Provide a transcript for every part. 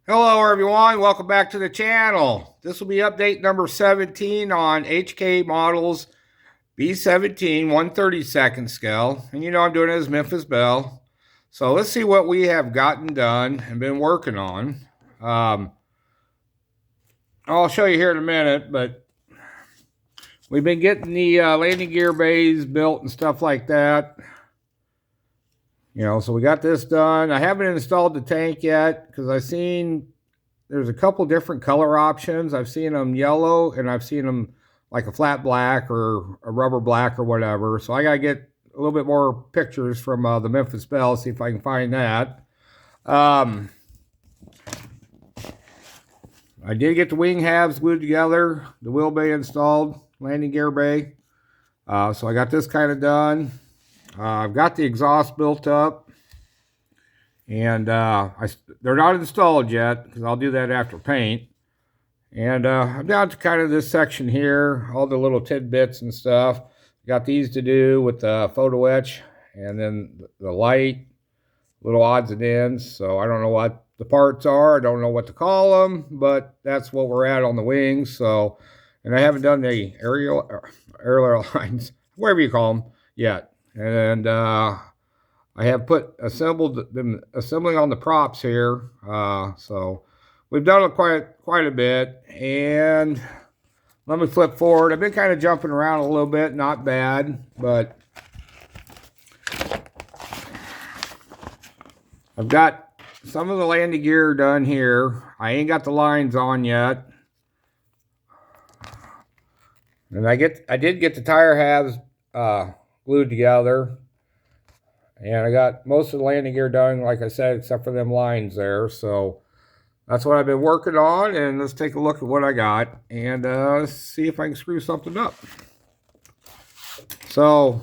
Hello everyone, welcome back to the channel. This will be update number 17 on HK models B-17 1/32 scale. And you know I'm doing it as Memphis Belle. So let's see what we have gotten done and been working on. I'll show you here in a minute, but we've been getting the landing gear bays built and stuff like that. So we got this done. I haven't installed the tank yet because I've seen there's a couple different color options. I've seen them yellow and I've seen them like a flat black or a rubber black or whatever. So I got to get a little bit more pictures from the Memphis Belle, see if I can find that. I did get the wing halves glued together, the wheel bay installed, landing gear bay. So I got this kind of done. I've got the exhaust built up. And they're not installed yet because I'll do that after paint. And I'm down to kind of this section here, all the little tidbits and stuff. Got these to do with the photo etch and then the light, little odds and ends. So I don't know what the parts are. I don't know what to call them, but that's what we're at on the wings. So, and I haven't done the aerial lines, whatever you call them, yet. And I have been assembling on the props here. So we've done quite a bit. And let me flip forward. I've been kind of jumping around a little bit, not bad, but I've got some of the landing gear done here. I ain't got the lines on yet. And I did get the tire halves glued together. And I got most of the landing gear done, like I said, except for them lines there. So that's what I've been working on. And let's take a look at what I got and see if I can screw something up. So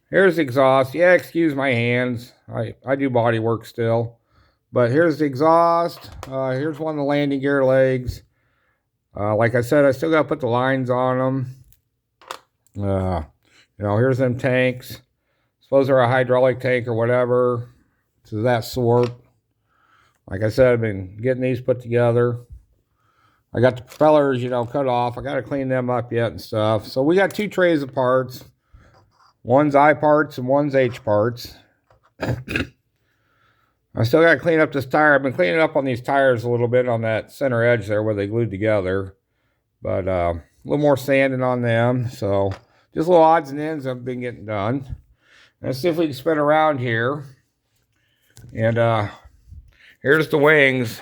here's the exhaust. Yeah, excuse my hands. I do body work still. But here's the exhaust. Here's one of the landing gear legs. Like I said, I still got to put the lines on them. Here's them tanks. Suppose they're a hydraulic tank or whatever, to that sort. Like I said, I've been getting these put together. I got the propellers, cut off. I got to clean them up yet and stuff. So we got two trays of parts. One's I parts and one's H parts. I still got to clean up this tire. I've been cleaning up on these tires a little bit on that center edge there where they glued together. But a little more sanding on them. So just little odds and ends I've been getting done. Let's see if we can spin around here. And here's the wings.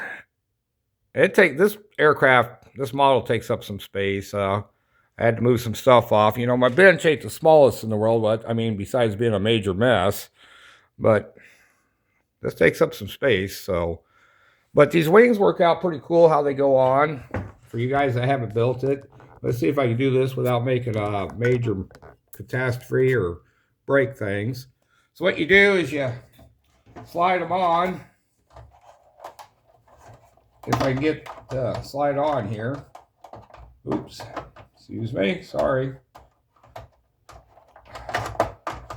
This model takes up some space. I had to move some stuff off. My bench ain't the smallest in the world, but besides being a major mess. But this takes up some space. But these wings work out pretty cool how they go on. For you guys that haven't built it, let's see if I can do this without making a major catastrophe or break things. So what you do is you slide them on. If I can get the slide on here. Oops. Excuse me. Sorry.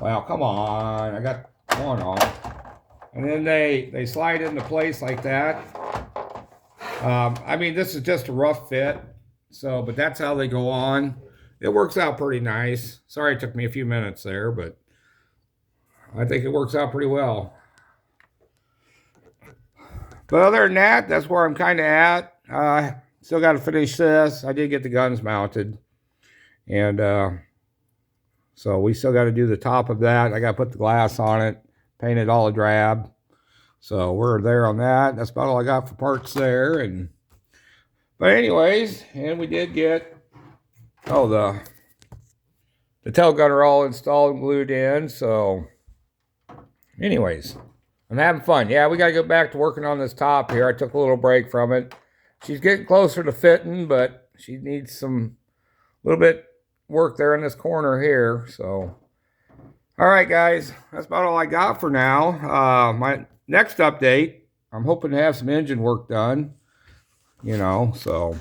Well, come on. I got one on. And then they slide into place like that. This is just a rough fit. But that's how they go on. It works out pretty nice. Sorry it took me a few minutes there, but I think it works out pretty well. But other than that, that's where I'm kind of at. Still got to finish this. I did get the guns mounted. And so we still got to do the top of that. I got to put the glass on it, paint it all a drab. So we're there on that. That's about all I got for parts there. But anyways, and we did get the tail gunner all installed and glued in. So anyways, I'm having fun. Yeah, we got to go back to working on this top here. I took a little break from it. She's getting closer to fitting, but she needs some little bit work there in this corner here. So, all right, guys, that's about all I got for now. My next update, I'm hoping to have some engine work done. So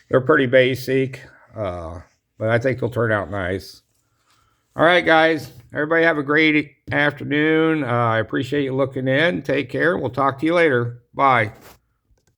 they're pretty basic, but I think they'll turn out nice. All right, guys. Everybody have a great afternoon. I appreciate you looking in. Take care. We'll talk to you later. Bye.